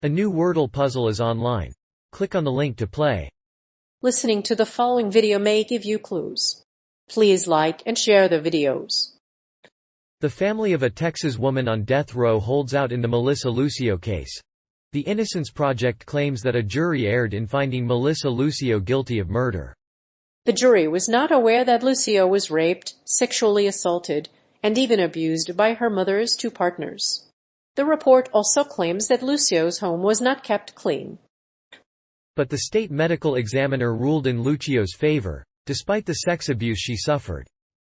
A new Wordle puzzle is online. Click on the link to play. Listening to the following video may give you clues. Please like and share the videos. The family of a Texas woman on death row holds out in the Melissa Lucio case. The Innocence Project claims that a jury erred in finding Melissa Lucio guilty of murder. The jury was not aware that Lucio was raped, sexually assaulted, and even abused by her mother's two partners. The report also claims that Lucio's home was not kept clean. But the state medical examiner ruled in Lucio's favor, despite the sex abuse she suffered.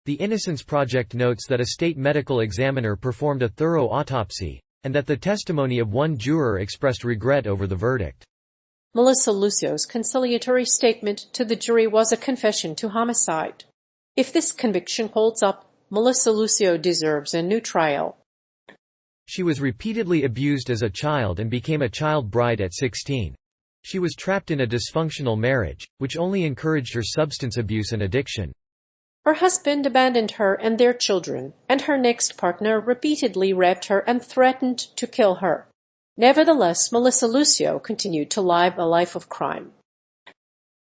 The Innocence Project notes that a state medical examiner performed a thorough autopsy, and that the testimony of one juror expressed regret over the verdict. Melissa Lucio's conciliatory statement to the jury was a confession to homicide. If this conviction holds up, Melissa Lucio deserves a new trial. She was repeatedly abused as a child and became a child bride at 16. She was trapped in a dysfunctional marriage, which only encouraged her substance abuse and addiction. Her husband abandoned her and their children, and her next partner repeatedly raped her and threatened to kill her. Nevertheless, Melissa Lucio continued to live a life of crime.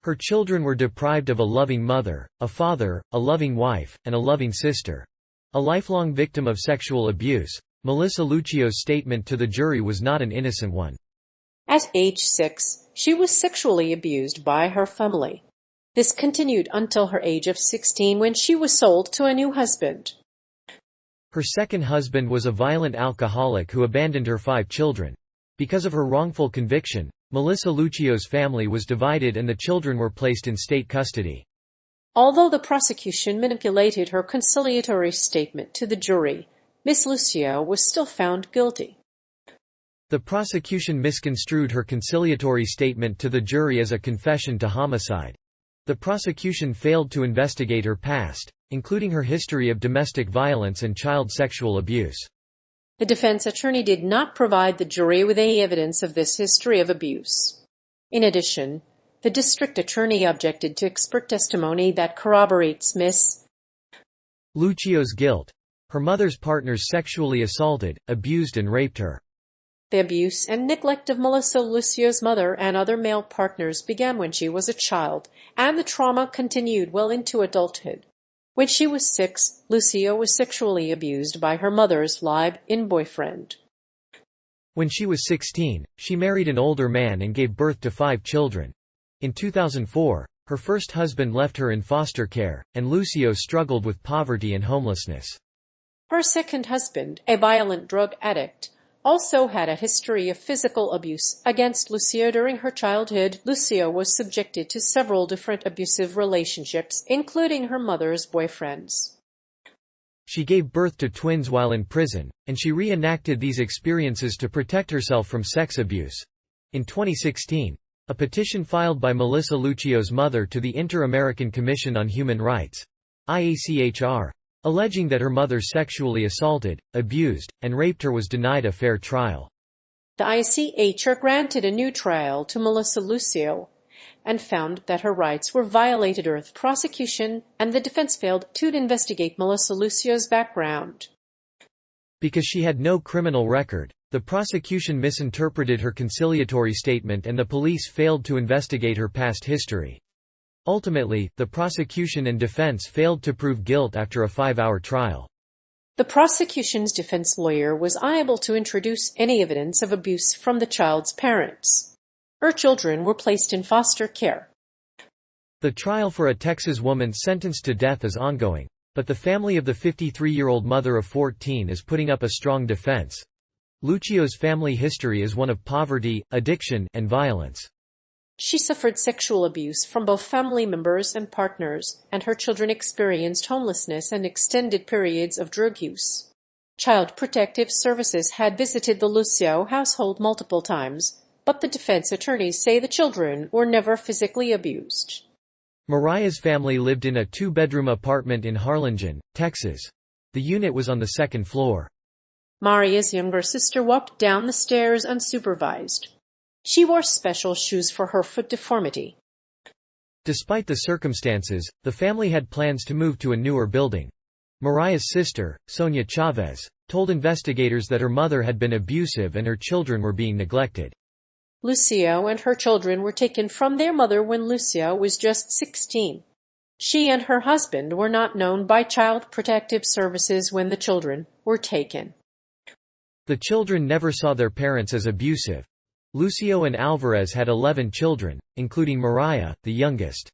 Her children were deprived of a loving mother, a father, a loving wife, and a loving sister. A lifelong victim of sexual abuse, Melissa Lucio's statement to the jury was not an innocent one. At age 6, she was sexually abused by her family. This continued until her age of 16 when she was sold to a new husband. Her second husband was a violent alcoholic who abandoned her 5 children. Because of her wrongful conviction, Melissa Lucio's family was divided and the children were placed in state custody. Although the prosecution manipulated her conciliatory statement to the jury, Ms. Lucio was still found guilty. The prosecution misconstrued her conciliatory statement to the jury as a confession to homicide. The prosecution failed to investigate her past, including her history of domestic violence and child sexual abuse. The defense attorney did not provide the jury with any evidence of this history of abuse. In addition, the district attorney objected to expert testimony that corroborates Ms. Lucio's guilt. Her mother's partners sexually assaulted, abused and raped her. The abuse and neglect of Melissa Lucio's mother and other male partners began when she was a child, and the trauma continued well into adulthood. When she was 6, Lucio was sexually abused by her mother's live-in boyfriend. When she was 16, she married an older man and gave birth to 5 children. In 2004, her first husband left her in foster care, and Lucio struggled with poverty and homelessness. Her second husband, a violent drug addict, also had a history of physical abuse against Lucio during her childhood. Lucio was subjected to several different abusive relationships, including her mother's boyfriends. She gave birth to twins while in prison, and she reenacted these experiences to protect herself from sex abuse. In 2016, a petition filed by Melissa Lucio's mother to the Inter-American Commission on Human Rights, IACHR, alleging that her mother sexually assaulted, abused, and raped her was denied a fair trial. The IACHR granted a new trial to Melissa Lucio and found that her rights were violated. The prosecution and the defense failed to investigate Melissa Lucio's background. Because she had no criminal record, the prosecution misinterpreted her conciliatory statement and the police failed to investigate her past history. Ultimately, the prosecution and defense failed to prove guilt after a 5-hour trial. The prosecution's defense lawyer was unable to introduce any evidence of abuse from the child's parents. Her children were placed in foster care. The trial for a Texas woman sentenced to death is ongoing, but the family of the 53-year-old mother of 14 is putting up a strong defense. Lucio's family history is one of poverty, addiction, and violence. She suffered sexual abuse from both family members and partners, and her children experienced homelessness and extended periods of drug use. Child Protective Services had visited the Lucio household multiple times, but the defense attorneys say the children were never physically abused. Mariah's family lived in a 2-bedroom apartment in Harlingen, Texas. The unit was on the 2nd floor. Maria's younger sister walked down the stairs unsupervised. She wore special shoes for her foot deformity. Despite the circumstances, the family had plans to move to a newer building. Mariah's sister, Sonia Chavez, told investigators that her mother had been abusive and her children were being neglected. Lucio and her children were taken from their mother when Lucio was just 16. She and her husband were not known by Child Protective Services when the children were taken. The children never saw their parents as abusive. Lucio and Alvarez had 11 children, including Mariah, the youngest.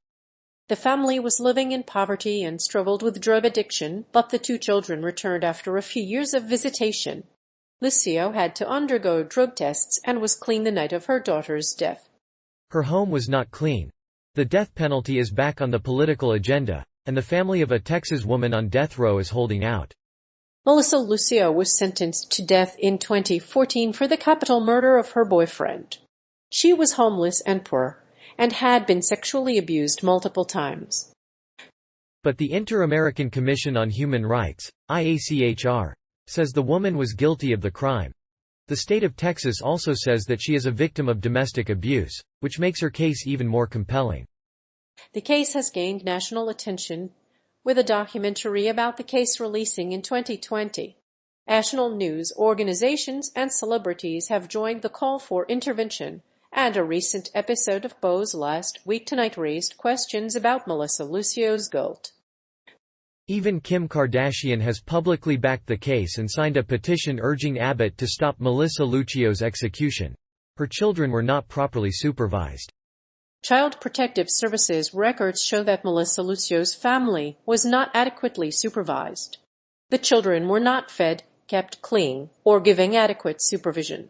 The family was living in poverty and struggled with drug addiction, but the two children returned after a few years of visitation. Lucio had to undergo drug tests and was clean the night of her daughter's death. Her home was not clean. The death penalty is back on the political agenda, and the family of a Texas woman on death row is holding out. Melissa Lucio was sentenced to death in 2014 for the capital murder of her boyfriend. She was homeless and poor, and had been sexually abused multiple times. But the Inter-American Commission on Human Rights, IACHR, says the woman was guilty of the crime. The state of Texas also says that she is a victim of domestic abuse, which makes her case even more compelling. The case has gained national attention, with a documentary about the case releasing in 2020. National news organizations and celebrities have joined the call for intervention, and a recent episode of Bo's Last Week Tonight raised questions about Melissa Lucio's guilt. Even Kim Kardashian has publicly backed the case and signed a petition urging Abbott to stop Melissa Lucio's execution. Her children were not properly supervised. Child Protective Services records show that Melissa Lucio's family was not adequately supervised. The children were not fed, kept clean, or given adequate supervision.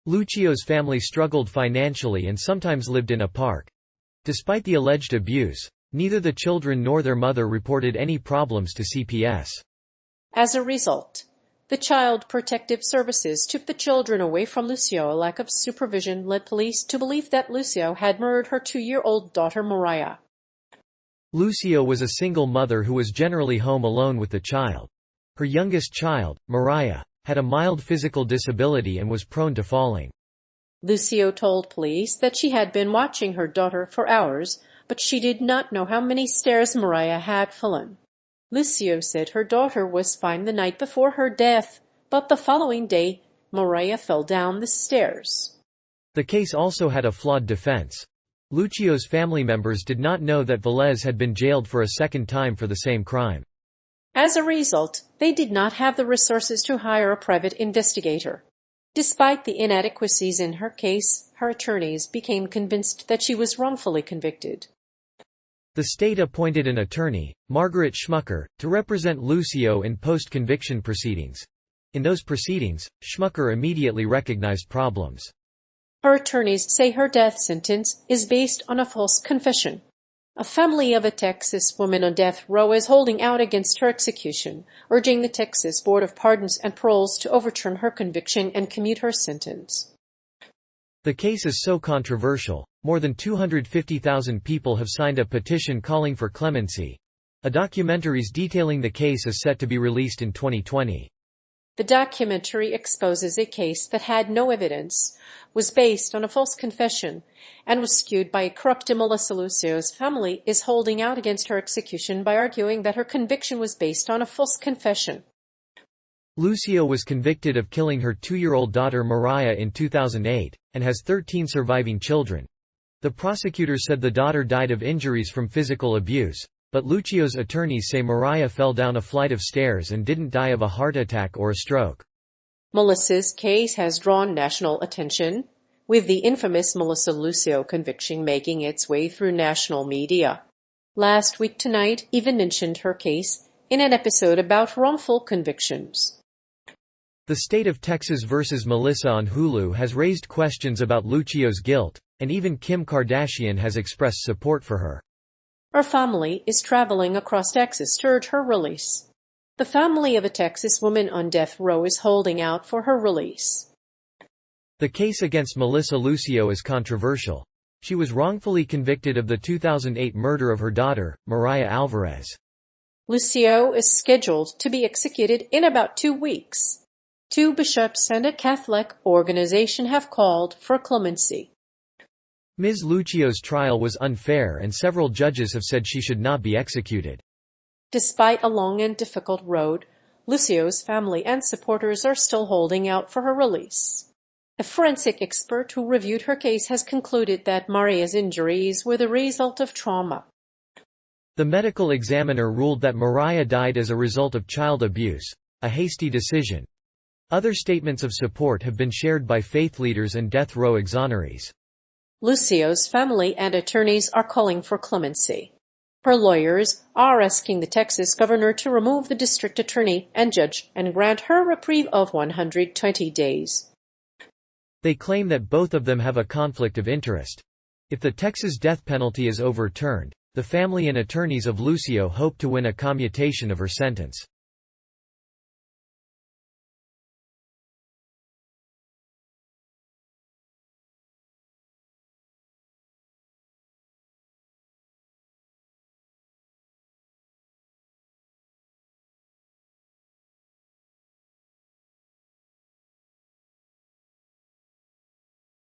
Lucio's family struggled financially and sometimes lived in a park. Despite the alleged abuse, neither the children nor their mother reported any problems to CPS. As a result, the Child Protective Services took the children away from Lucio. A lack of supervision led police to believe that Lucio had murdered her 2-year-old daughter Mariah. Lucio was a single mother who was generally home alone with the child. Her youngest child, Mariah, had a mild physical disability and was prone to falling. Lucio told police that she had been watching her daughter for hours, but she did not know how many stairs Mariah had fallen. Lucio said her daughter was fine the night before her death, but the following day, Mariah fell down the stairs. The case also had a flawed defense. Lucio's family members did not know that Velez had been jailed for a second time for the same crime. As a result, they did not have the resources to hire a private investigator. Despite the inadequacies in her case, her attorneys became convinced that she was wrongfully convicted. The state appointed an attorney, Margaret Schmucker, to represent Lucio in post-conviction proceedings. In those proceedings, Schmucker immediately recognized problems. Her attorneys say her death sentence is based on a false confession. A family of a Texas woman on death row is holding out against her execution, urging the Texas Board of Pardons and Paroles to overturn her conviction and commute her sentence. The case is so controversial, more than 250,000 people have signed a petition calling for clemency. A documentary detailing the case is set to be released in 2020. The documentary exposes a case that had no evidence, was based on a false confession, and was skewed by a corrupt Melissa Lucio's family is holding out against her execution by arguing that her conviction was based on a false confession. Lucio was convicted of killing her 2-year-old daughter Mariah in 2008, and has 13 surviving children. The prosecutors said the daughter died of injuries from physical abuse, but Lucio's attorneys say Mariah fell down a flight of stairs and didn't die of a heart attack or a stroke. Melissa's case has drawn national attention, with the infamous Melissa Lucio conviction making its way through national media. Last Week Tonight even mentioned her case in an episode about wrongful convictions. The State of Texas vs. Melissa on Hulu has raised questions about Lucio's guilt, and even Kim Kardashian has expressed support for her. Her family is traveling across Texas to urge her release. The family of a Texas woman on death row is holding out for her release. The case against Melissa Lucio is controversial. She was wrongfully convicted of the 2008 murder of her daughter, Mariah Alvarez. Lucio is scheduled to be executed in about 2 weeks. 2 bishops and a Catholic organization have called for clemency. Ms. Lucio's trial was unfair and several judges have said she should not be executed. Despite a long and difficult road, Lucio's family and supporters are still holding out for her release. A forensic expert who reviewed her case has concluded that Maria's injuries were the result of trauma. The medical examiner ruled that Maria died as a result of child abuse, a hasty decision. Other statements of support have been shared by faith leaders and death row exonerees. Lucio's family and attorneys are calling for clemency. Her lawyers are asking the Texas governor to remove the district attorney and judge and grant her a reprieve of 120 days. They claim that both of them have a conflict of interest. If the Texas death penalty is overturned, the family and attorneys of Lucio hope to win a commutation of her sentence.